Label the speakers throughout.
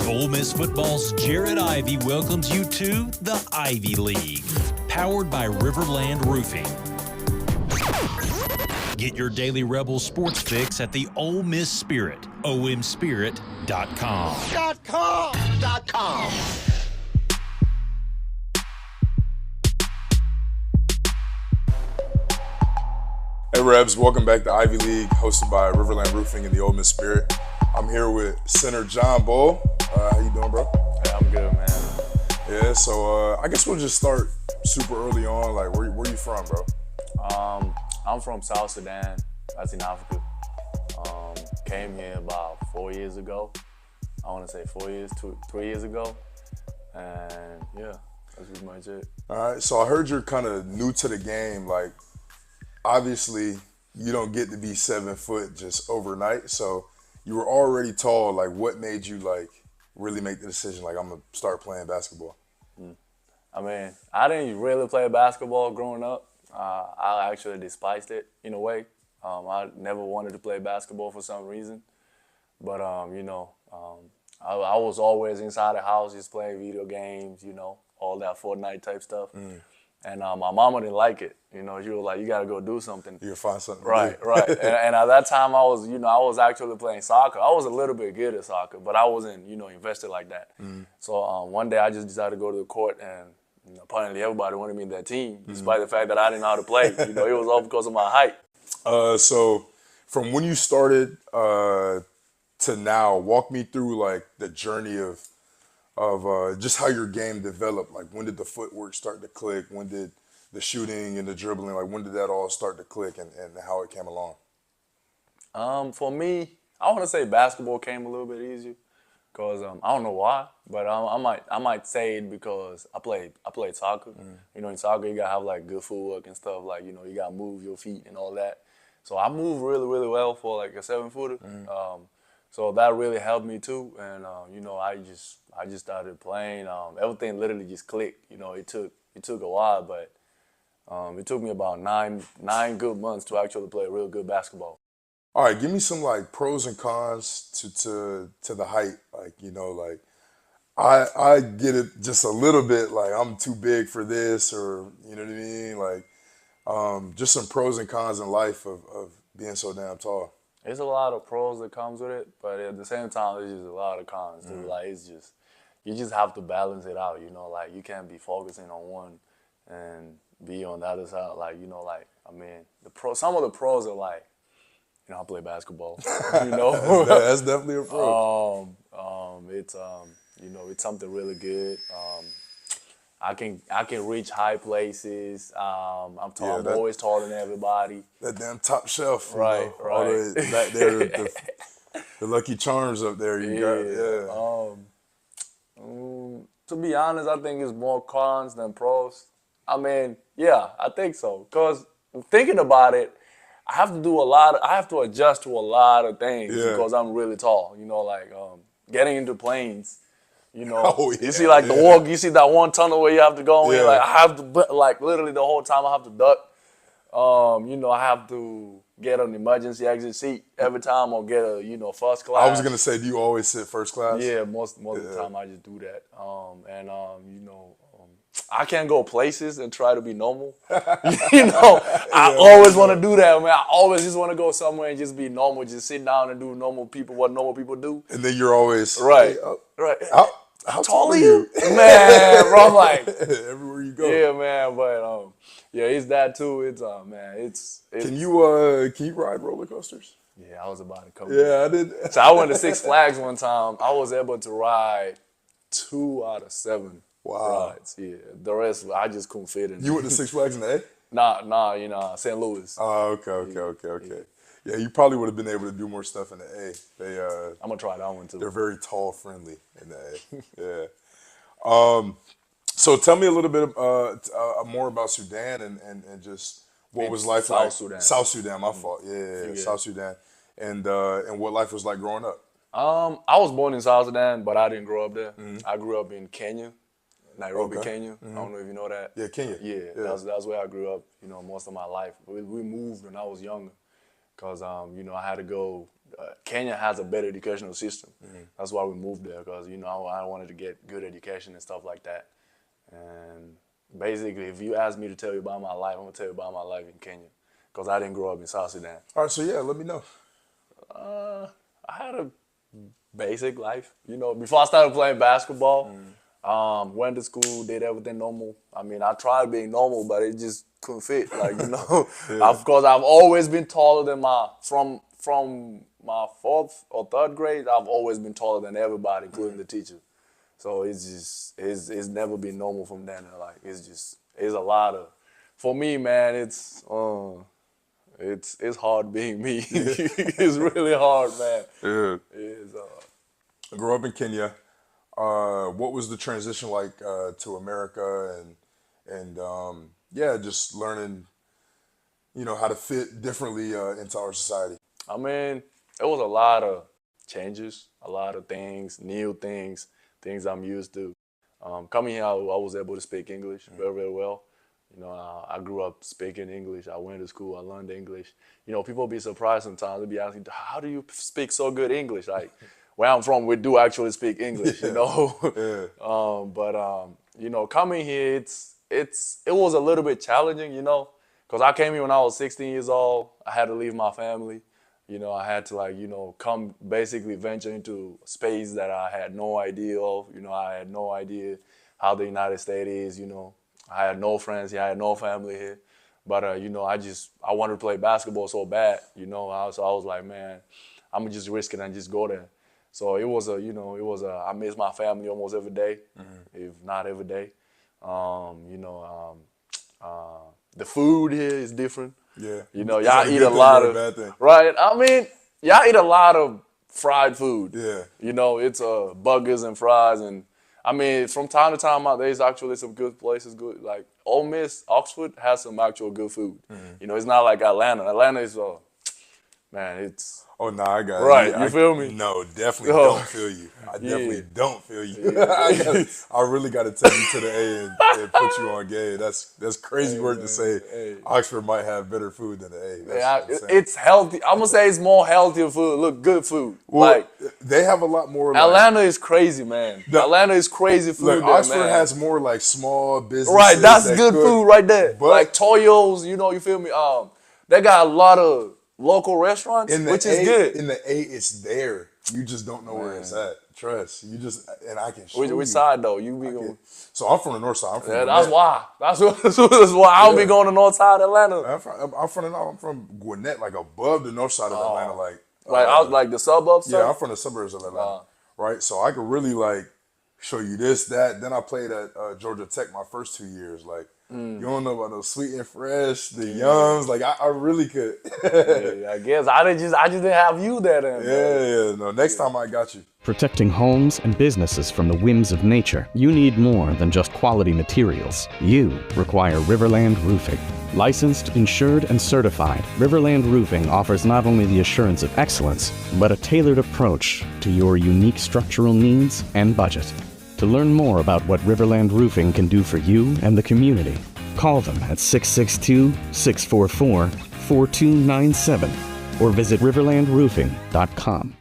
Speaker 1: Ole Miss football's Jared Ivey welcomes you to the Ivy League, powered by RiverLand Roofing. Get your daily Rebel sports fix at the Ole Miss Spirit, omspirit.com.
Speaker 2: Hey Rebs, welcome back to Ivy League, hosted by RiverLand Roofing and the Ole Miss Spirit. I'm here with center John Bull. How you doing, bro?
Speaker 3: Hey, I'm good, man.
Speaker 2: Yeah, so I guess we'll just start super early on. Like, where you from, bro?
Speaker 3: I'm from South Sudan. That's in Africa. Came here about 4 years ago. I want to say 4 years, 3 years ago. And yeah, that's pretty much it.
Speaker 2: All right, so I heard you're kind of new to the game. Like, obviously, you don't get to be 7 foot just overnight. So you were already tall. Like, what made you like really make the decision? Like, I'm gonna start playing basketball.
Speaker 3: I mean, I didn't really play basketball growing up. I actually despised it in a way. I never wanted to play basketball for some reason. But, I was always inside the house just playing video games, all that Fortnite type stuff. And my mama didn't like it. She was like, you got to go do something.
Speaker 2: You find something
Speaker 3: Right,
Speaker 2: to do.
Speaker 3: right. And at that time, I was actually playing soccer. I was a little bit good at soccer, but I wasn't, invested like that. So one day I just decided to go to the court, and apparently everybody wanted me in that team, despite the fact that I didn't know how to play. It was all because of my height.
Speaker 2: So from when you started to now, walk me through like the journey of just how your game developed. Like, when did the footwork start to click? When did the shooting and the dribbling, like, when did that all start to click, and how it came along?
Speaker 3: For me, I want to say basketball came a little bit easier because I don't know why, but I might say it because I played soccer. In soccer you gotta have like good footwork and stuff. Like, you gotta move your feet and all that. So I move really, really well for like a 7-footer. So that really helped me too. And I just started playing. Everything literally just clicked. It took a while, but it took me about nine good months to actually play real good basketball.
Speaker 2: All right, give me some like pros and cons to the height. Like, I get it just a little bit. Like, I'm too big for this, or you know what I mean. Like, just some pros and cons in life of being so damn tall.
Speaker 3: There's a lot of pros that comes with it, but at the same time, there's just a lot of cons too. Like, you just have to balance it out. Like, you can't be focusing on one and be on the other side. Like, some of the pros are like, I play basketball.
Speaker 2: That's definitely a pro.
Speaker 3: It's something really good. I can reach high places. I'm tall. I'm always taller than everybody.
Speaker 2: That damn top shelf,
Speaker 3: right.
Speaker 2: All the way back there, the Lucky Charms up there.
Speaker 3: To be honest, I think it's more cons than pros. I mean, yeah, I think so. Because thinking about it, I have to adjust to a lot of things because I'm really tall. Getting into planes. You see like the walk, you see that one tunnel where you have to go in. Like, I have to, like, literally the whole time I have to duck. I have to get an emergency exit seat every time, or get a first class.
Speaker 2: I was gonna say, do you always sit first class?
Speaker 3: Yeah, most of the time I just do that. I can't go places and try to be normal. I always want to do that, man. I always just want to go somewhere and just be normal, just sit down and do what normal people do.
Speaker 2: And then you're always
Speaker 3: right.
Speaker 2: How tall are you?
Speaker 3: Man, bro, I'm like
Speaker 2: everywhere you go.
Speaker 3: Yeah, man, but it's that too. It's man, it's
Speaker 2: Can you ride roller coasters?
Speaker 3: Yeah, I was about to come.
Speaker 2: Yeah, I did.
Speaker 3: So I went to Six Flags one time. I was able to ride 2 out of 7 rides. Yeah, the rest I just couldn't fit in.
Speaker 2: You went to Six Flags in the A?
Speaker 3: Nah, St. Louis.
Speaker 2: Oh, okay. Yeah, you probably would have been able to do more stuff in the A.
Speaker 3: I'm gonna try that one too.
Speaker 2: They're very tall friendly in the A. Yeah. So tell me a little bit more about Sudan and just what was life like. South Sudan, my fault. Yeah, South Sudan, and what life was like growing up.
Speaker 3: I was born in South Sudan, but I didn't grow up there. I grew up in Kenya, Nairobi, Kenya. I don't know if you know that.
Speaker 2: Yeah, Kenya.
Speaker 3: Yeah. That's where I grew up. Most of my life. We moved when I was younger, cause I had to go Kenya has a better educational system. That's why we moved there, because I wanted to get good education and stuff like that. And basically, if you ask me to tell you about my life, I'm gonna tell you about my life in Kenya, because I didn't grow up in South Sudan.
Speaker 2: All right, so yeah, let me know.
Speaker 3: I had a basic life, Before I started playing basketball, went to school, did everything normal. I mean, I tried being normal, but it just couldn't fit. Of course, I've always been taller than from my 4th or 3rd grade. I've always been taller than everybody, including the teacher. So it's never been normal from then. It's a lot of, for me, man. It's hard being me. It's really hard, man.
Speaker 2: Yeah.
Speaker 3: It's,
Speaker 2: I grew up in Kenya. What was the transition like to America and yeah, just learning, how to fit differently into our society?
Speaker 3: I mean, it was a lot of changes, a lot of things, new things I'm used to. Coming here, I was able to speak English very, very well. I grew up speaking English. I went to school. I learned English. People be surprised sometimes. They be asking, how do you speak so good English? Like, where I'm from, we do actually speak English,
Speaker 2: Yeah.
Speaker 3: Coming here, it was a little bit challenging, because I came here when I was 16 years old. I had to leave my family. I had to come basically venture into a space that I had no idea of. I had no idea how the United States is, I had no friends here, I had no family here. But, I wanted to play basketball so bad, so I was like, man, I'm gonna just risk it and just go there. So it was I miss my family almost every day, if not every day. The food here is different.
Speaker 2: Yeah.
Speaker 3: Y'all eat a lot of, right? I mean, y'all eat a lot of fried food.
Speaker 2: Yeah.
Speaker 3: It's burgers and fries, and I mean, from time to time, there's actually some good places. Good, like Ole Miss, Oxford has some actual good food. It's not like Atlanta. Atlanta is, man, it's.
Speaker 2: Oh, no, I got it.
Speaker 3: Right,
Speaker 2: Yeah,
Speaker 3: you feel me?
Speaker 2: No, definitely don't feel you. I definitely don't feel you. I really got to take you to the A and put you on game. That's crazy word to say. Oxford might have better food than the A. That's insane.
Speaker 3: It's healthy. I'm gonna say it's more healthier food. Look, good food.
Speaker 2: Well, they have a lot more.
Speaker 3: Atlanta is crazy, man. Atlanta is crazy food.
Speaker 2: Look,
Speaker 3: there,
Speaker 2: Oxford
Speaker 3: man.
Speaker 2: has more like small businesses.
Speaker 3: Right, that's
Speaker 2: that
Speaker 3: good
Speaker 2: cook,
Speaker 3: food right there.
Speaker 2: but
Speaker 3: Like Toyo's, you feel me? They got a lot of local restaurants, which is good.
Speaker 2: In the A, it's there. You just don't know where it's at. Trust. And I can show you.
Speaker 3: Which side though? You be going?
Speaker 2: So I'm from the north side. I'm from
Speaker 3: That's why. That's why I don't be going to north side Atlanta.
Speaker 2: I'm from Gwinnett, like above the north side of Atlanta,
Speaker 3: like the suburbs.
Speaker 2: Yeah, I'm from the suburbs of Atlanta, right? So I could really show you this, that. Then I played at Georgia Tech my first 2 years. You don't know about those sweet and fresh, the yums. I really could.
Speaker 3: I guess I just didn't have you there then.
Speaker 2: Yeah. No, next time I got you.
Speaker 4: Protecting homes and businesses from the whims of nature, you need more than just quality materials. You require RiverLand Roofing. Licensed, insured, and certified, RiverLand Roofing offers not only the assurance of excellence, but a tailored approach to your unique structural needs and budget. To learn more about what RiverLand Roofing can do for you and the community, call them at 662-644-4297 or visit riverlandroofing.com.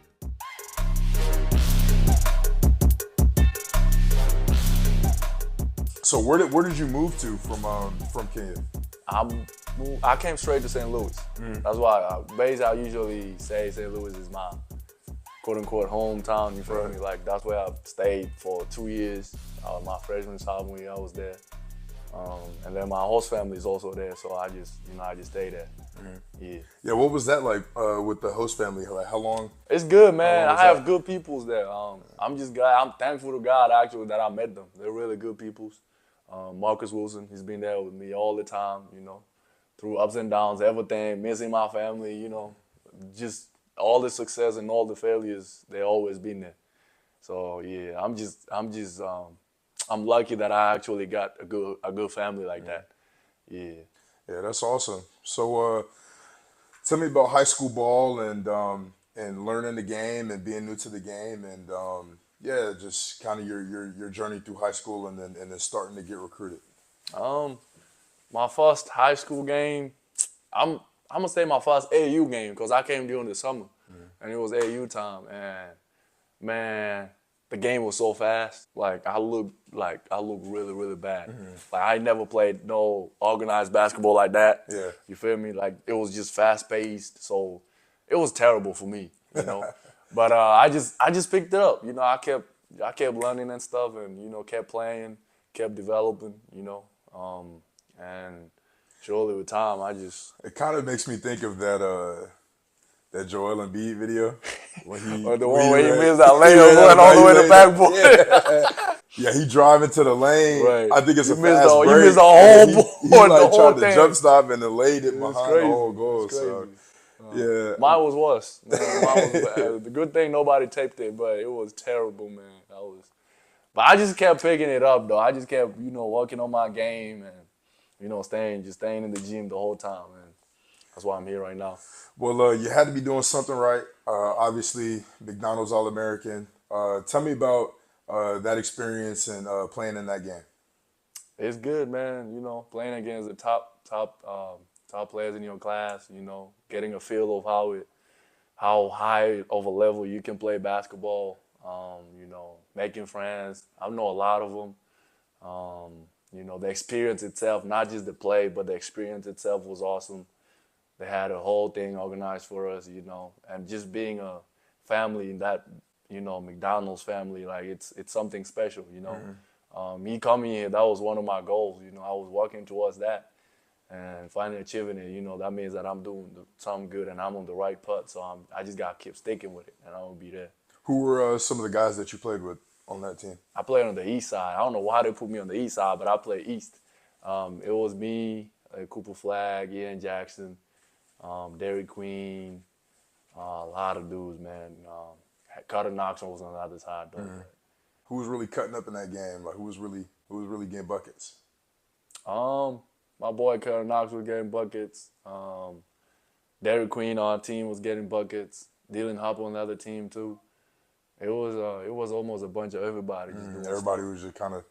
Speaker 2: So where did you move to from Kenya?
Speaker 3: I came straight to St. Louis. That's why I usually say St. Louis is my quote-unquote hometown, you feel me? That's where I stayed for 2 years. My freshman, sophomore year, I was there. And then my host family is also there, so I just stayed there.
Speaker 2: Yeah, what was that like with the host family? How long?
Speaker 3: It's good, man. I have good peoples there. I'm thankful to God, actually, that I met them. They're really good peoples. Marcus Wilson, he's been there with me all the time, through ups and downs, everything, missing my family, just all the success and all the failures, they always been there. So yeah, I'm lucky that I actually got a good family like that. Yeah.
Speaker 2: Yeah, that's awesome. So tell me about high school ball and learning the game and being new to the game and just kind of your journey through high school and then starting to get recruited.
Speaker 3: My first high school game, I'm gonna say my first AU game because I came during the summer. and it was AU time, and man, the game was so fast. Like I looked really, really bad. Like I never played no organized basketball like that.
Speaker 2: Yeah.
Speaker 3: You feel me? Like it was just fast paced. So it was terrible for me, you know. But I just picked it up. You know, I kept learning and stuff, and you know, kept playing, kept developing. You know, and surely with time,
Speaker 2: It kind of makes me think of that Joel Embiid video. When he,
Speaker 3: or the one where he missed that layup going all the way to the backboard.
Speaker 2: Yeah, he driving to the lane.
Speaker 3: Right.
Speaker 2: I think it's
Speaker 3: You
Speaker 2: a
Speaker 3: missed
Speaker 2: fast
Speaker 3: the- you
Speaker 2: break.
Speaker 3: missed the whole
Speaker 2: and
Speaker 3: board,
Speaker 2: He
Speaker 3: the
Speaker 2: like
Speaker 3: whole
Speaker 2: tried to
Speaker 3: thing.
Speaker 2: jump stop and then laid it behind
Speaker 3: crazy.
Speaker 2: the whole goal.
Speaker 3: It's
Speaker 2: So,
Speaker 3: crazy.
Speaker 2: yeah.
Speaker 3: Mine was worse. Man. Mine was bad. The good thing nobody taped it, but it was terrible, man. But I just kept picking it up, though. I just kept, you know, working on my game and, you know, staying in the gym the whole time, and that's why I'm here right now.
Speaker 2: Well, you had to be doing something right. Obviously, McDonald's All-American. Tell me about that experience and playing in that game.
Speaker 3: It's good, man. You know, playing against the top players in your class. You know, getting a feel of how high of a level you can play basketball. You know, making friends. I know a lot of them. You know, the experience itself, not just the play, but the experience itself was awesome. They had a whole thing organized for us, you know, and just being a family in that, you know, McDonald's family, like it's something special, you know. Me coming here, that was one of my goals, you know. I was working towards that, and finally achieving it, you know, that means that I'm doing something good and I'm on the right path. So I just got to keep sticking with it, and I'm going to be there.
Speaker 2: Who were some of the guys that you played with on that team?
Speaker 3: I played on the east side. I don't know why they put me on the east side, but I played east. It was me, Cooper Flagg, Ian Jackson, Derek Queen, a lot of dudes, man. Carter Knox was on the other side, though.
Speaker 2: Who was really cutting up in that game? Like who was really getting buckets?
Speaker 3: My boy Carter Knox was getting buckets. Derek Queen on our team was getting buckets. Dylan Hopper on the other team too. It was almost a bunch of everybody. Just doing
Speaker 2: Everybody
Speaker 3: stuff.
Speaker 2: was just kind of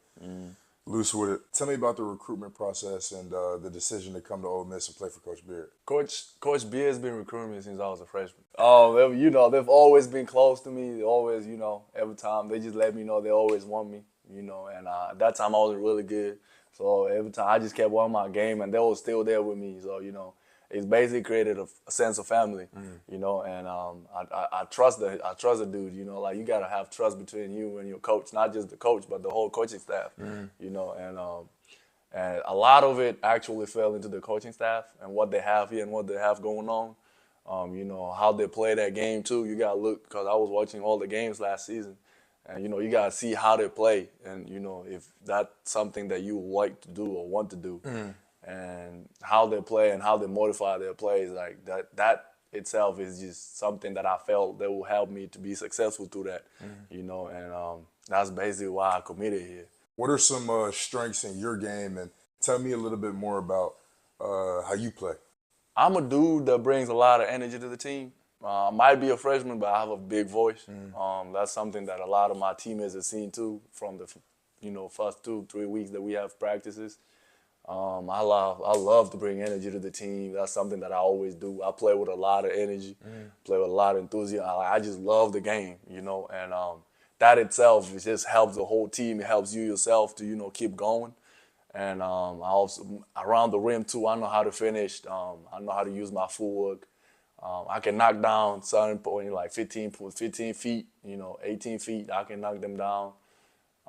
Speaker 2: loose with it. Tell me about the recruitment process and the decision to come to Ole Miss and play for Coach Beard.
Speaker 3: Coach Beard's been recruiting me since I was a freshman. You know, they've always been close to me. They always, you know, every time they just let me know they always want me, you know. And at that time I wasn't really good, so every time I just kept on my game, and they were still there with me. So you know, it's basically created a sense of family, you know. And I trust the dude, you know. Like you gotta have trust between you and your coach, not just the coach, but the whole coaching staff, you know. And a lot of it actually fell into the coaching staff and what they have here and what they have going on. You know, how they play that game too. You gotta look, because I was watching all the games last season, and you know, you gotta see how they play, and you know, if that's something that you like to do or want to do. And how they play and how they modify their plays, like that itself is just something that I felt that will help me to be successful through that, you know, and that's basically why I committed here.
Speaker 2: What are some strengths in your game, and tell me a little bit more about how you play?
Speaker 3: I'm a dude that brings a lot of energy to the team. I might be a freshman, but I have a big voice. That's something that a lot of my teammates have seen too from the, you know, first 2-3 weeks that we have practices. I love to bring energy to the team. That's something that I always do. I play with a lot of energy, play with a lot of enthusiasm. I just love the game, you know, and that itself, it just helps the whole team. It helps you yourself to, you know, keep going. And I also, around the rim too, I know how to finish. I know how to use my footwork. I can knock down certain point, like 15 feet, you know, 18 feet. I can knock them down.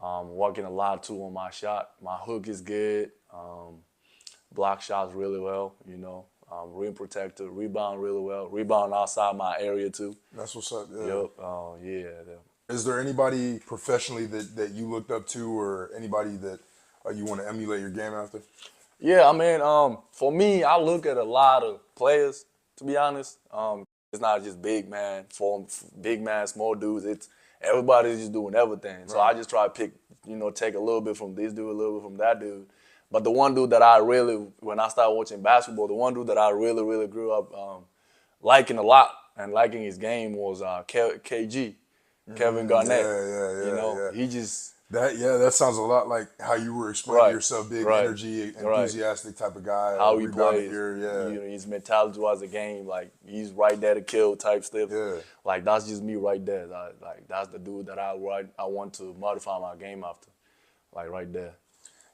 Speaker 3: Working a lot too on my shot. My hook is good. Block shots really well, you know. Rim protector, rebound really well. Rebound outside my area too.
Speaker 2: That's what's up. Yeah.
Speaker 3: Yep. Yeah.
Speaker 2: Is there anybody professionally that you looked up to, or anybody that you want to emulate your game after?
Speaker 3: Yeah, I mean, for me, I look at a lot of players, to be honest. It's not just big man, small dudes. It's everybody's just doing everything. So I just try to pick, you know, take a little bit from this dude, a little bit from that dude. But the one dude that I really, when I started watching basketball, the one dude that I really, really grew up liking a lot and liking his game was KG, Kevin Garnett.
Speaker 2: Yeah.
Speaker 3: You know, he just
Speaker 2: That sounds a lot like how you were explaining
Speaker 3: Right,
Speaker 2: yourself, big
Speaker 3: right,
Speaker 2: energy,
Speaker 3: right.
Speaker 2: enthusiastic type of guy.
Speaker 3: How he
Speaker 2: rebounding
Speaker 3: plays,
Speaker 2: here, yeah.
Speaker 3: you know, his mentality towards the game, like he's right there to kill type stuff.
Speaker 2: Yeah.
Speaker 3: Like that's just me right there. Like that's the dude that I want to modify my game after, like right there.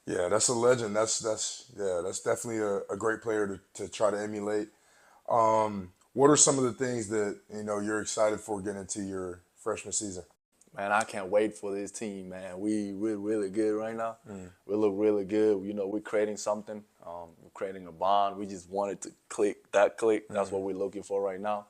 Speaker 2: Yeah, that's a legend. That's definitely a great player to try to emulate. What are some of the things that you're excited for getting into your freshman season?
Speaker 3: Man, I can't wait for this team, man. We're really good right now. We look really good. You know, we're creating something. We're creating a bond. We just wanted to click. That's what we're looking for right now.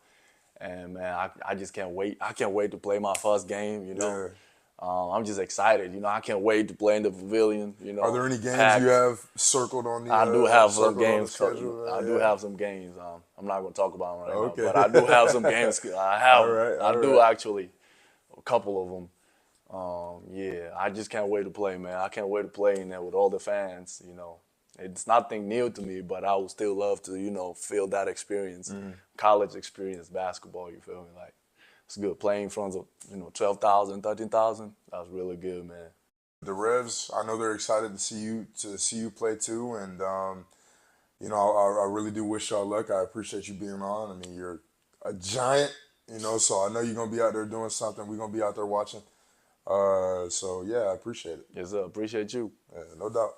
Speaker 3: And man, I just can't wait. I can't wait to play my first game. You know,
Speaker 2: Yeah.
Speaker 3: I'm just excited. You know, I can't wait to play in the pavilion. You know,
Speaker 2: Are there any games
Speaker 3: packed.
Speaker 2: you have circled on the?
Speaker 3: I do have some
Speaker 2: circled on the
Speaker 3: games.
Speaker 2: schedule?
Speaker 3: I do have some games. I'm not going to talk about them right
Speaker 2: Okay.
Speaker 3: now, but I do have some games. I have.
Speaker 2: All
Speaker 3: I do
Speaker 2: right.
Speaker 3: actually. A couple of them. Yeah, I just can't wait to play, man. I can't wait to play in there with all the fans. You know, it's nothing new to me, but I would still love to, feel that experience, college experience, basketball. You feel me? Like it's good playing in front of 12,000, 13,000. That was really good, man.
Speaker 2: The Revs, I know they're excited to see you play too, and I really do wish y'all luck. I appreciate you being on. I mean, you're a giant, so I know you're gonna be out there doing something. We're gonna be out there watching. So yeah, I appreciate it.
Speaker 3: Yes, sir. Appreciate you.
Speaker 2: Yeah, no doubt.